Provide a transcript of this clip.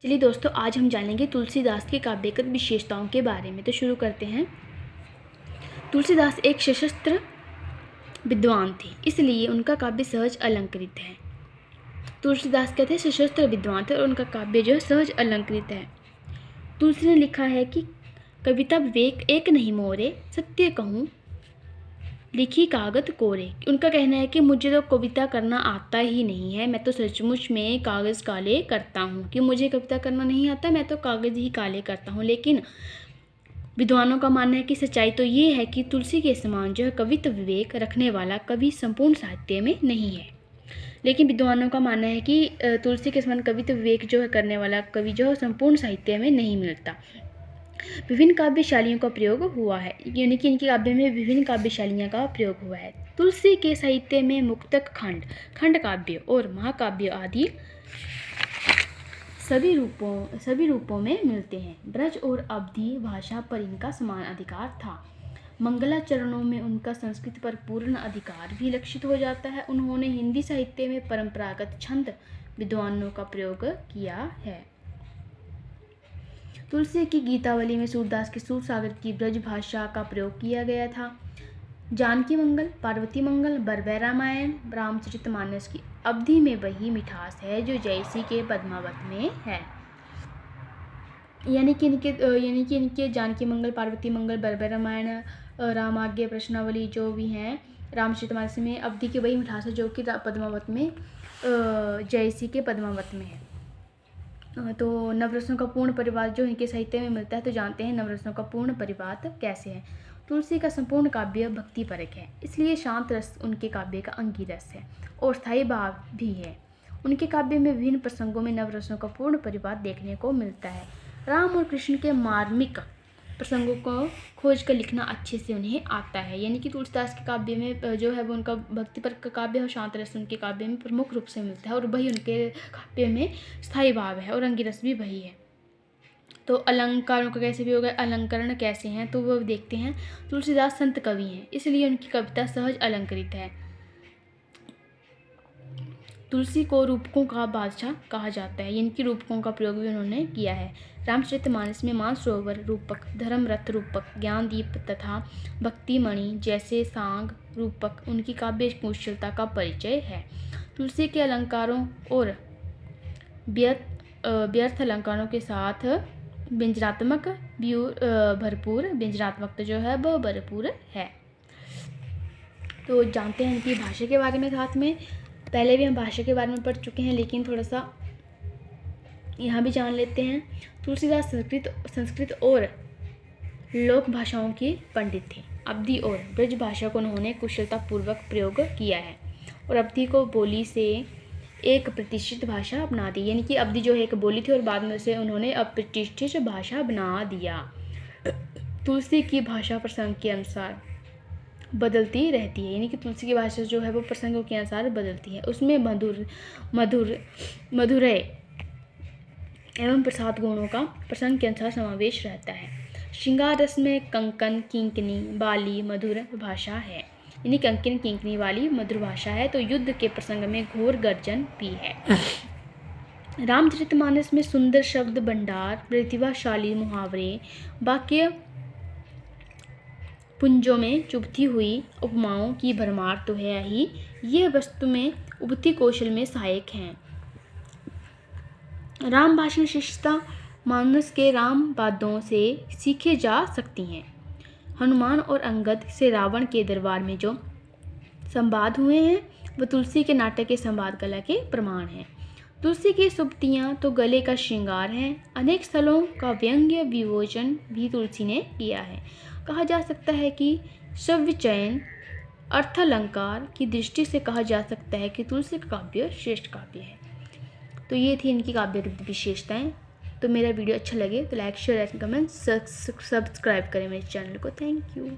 चलिए दोस्तों, आज हम जानेंगे तुलसीदास के काव्यगत विशेषताओं के बारे में। तो शुरू करते हैं। तुलसीदास एक सशस्त्र विद्वान थे, इसलिए उनका काव्य सहज अलंकृत है। तुलसीदास कहते हैं सशस्त्र विद्वान थे और उनका काव्य जो है सहज अलंकृत है। तुलसी ने लिखा है कि कविता विवेक एक नहीं मोरे, सत्य कहूँ लिखी कागज कोरे। उनका कहना है कि मुझे तो कविता करना आता ही नहीं है, मैं तो सचमुच में कागज़ काले करता हूँ, कि मुझे कविता करना नहीं आता, मैं तो कागज़ ही काले करता हूँ। लेकिन विद्वानों का मानना है कि सच्चाई तो ये है कि तुलसी के समान जो है कवित्व विवेक रखने वाला कवि संपूर्ण साहित्य में नहीं है। लेकिन विद्वानों का मानना है कि तुलसी के समान कवित्व विवेक जो है करने वाला कवि जो है संपूर्ण साहित्य में नहीं मिलता। विभिन्न काव्य शैलियों का प्रयोग हुआ है, यानी कि इनके काव्य में विभिन्न काव्य शैलियों का प्रयोग हुआ है। तुलसी के साहित्य में मुक्तक, खंड काव्य और महाकाव्य आदि सभी रूपों में मिलते हैं। ब्रज और अवधी भाषा पर इनका समान अधिकार था। मंगलाचरणों में उनका संस्कृत पर पूर्ण अधिकार भी लक्षित हो जाता है। उन्होंने हिंदी साहित्य में परंपरागत छंद विद्वानों का प्रयोग किया है। तुलसी की गीतावली में सूरदास के सूरसागर की ब्रज भाषा का प्रयोग किया गया था। जानकी मंगल, पार्वती मंगल, बरबै रामायण, रामचरितमानस की अवधि में वही मिठास है जो जयसी के पद्मावत में है। यानी कि इनके जानकी मंगल, पार्वती मंगल, बरबै रामायण, रामाज्ञ, प्रश्नावली जो भी हैं रामचरितमानस में अवधि की वही मिठास है जो कि पद्मावत में जयसी के पद्मावत में है। तो नवरसों का पूर्ण परिवार जो इनके साहित्य में मिलता है, तो जानते हैं नवरसों का पूर्ण परिवार कैसे है। तुलसी का संपूर्ण काव्य भक्ति परक है, इसलिए शांत रस उनके काव्य का अंगी रस है और स्थायी भाव भी है। उनके काव्य में विभिन्न प्रसंगों में नवरसों का पूर्ण परिवार देखने को मिलता है। राम और कृष्ण के मार्मिक प्रसंगों को खोज कर लिखना अच्छे से उन्हें आता है। यानी कि तुलसीदास के काव्य में जो है वो उनका भक्ति पर काव्य और शांत रस उनके काव्य में प्रमुख रूप से मिलता है और वही उनके काव्य में स्थायी भाव है और अंगिरस भी वही है। तो अलंकारों का कैसे भी होगा, अलंकरण कैसे हैं, तो वो देखते हैं। तुलसीदास संत कवि हैं, इसलिए उनकी कविता सहज अलंकृत है। तुलसी को रूपकों का बादशाह कहा जाता है, इनकी रूपकों का प्रयोग भी उन्होंने किया है। रामचरितमानस में मानसरोवर रूपक, धर्मरथ रूपक, ज्ञानदीप तथा भक्तिमणि जैसे सांग रूपक उनकी काव्य कुशलता का परिचय है। तुलसी के अलंकारों और व्यर्थ अलंकारों के साथ व्यंजनात्मक भरपूर व्यंजनात्मकता जो है वह भरपूर है। तो जानते हैं इनकी भाषा के बारे में। साथ में पहले भी हम भाषा के बारे में पढ़ चुके हैं, लेकिन थोड़ा सा यहाँ भी जान लेते हैं। तुलसीदास संस्कृत और लोक भाषाओं के पंडित थे। अवधी और ब्रज भाषा को उन्होंने कुशलतापूर्वक प्रयोग किया है और अवधी को बोली से एक प्रतिष्ठित भाषा बना दी। यानी कि अवधी जो है एक बोली थी और बाद में से उन्होंने अप्रतिष्ठित भाषा बना दिया। तुलसी की भाषा प्रसंग के अनुसार बदलती रहती है, यानी कि तुलसी की भाषा जो है वो प्रसंगों के अनुसार बदलती है। उसमें मधुरय एवं प्रसाद गुणों का प्रसंग के अनुसार समावेश रहता है। श्रृंगार रस में कंकन, किंकनी, बाली मधुर भाषा है, यानी कंकन किंकनी वाली मधुर भाषा है। तो युद्ध के प्रसंग में घोर गर्जन भी है। रामचरितमानस में सुंदर शब्द भंडार, प्रतिभाशाली मुहावरे, वाक्य पुंजों में चुभती हुई उपमाओं की भरमार तो है ही, यह वस्तु में उभती कौशल में सहायक हैं। राम भाषण शिष्टता मानस के राम वादों से सीखे जा सकती हैं। हनुमान और अंगद से रावण के दरबार में जो संवाद हुए हैं वह तुलसी के नाटक के संवाद कला के प्रमाण हैं। तुलसी की सुप्तियाँ तो गले का श्रृंगार हैं। अनेक स्थलों का व्यंग्य विभोजन भी तुलसी ने किया है। कहा जा सकता है कि श्रव्य चयन अर्थालंकार की दृष्टि से कहा जा सकता है कि तुलसी का काव्य श्रेष्ठ काव्य है। तो ये थी इनकी काव्य विशेषताएं। तो मेरा वीडियो अच्छा लगे तो like, share and comment, subscribe करें मेरे चैनल को। Thank you.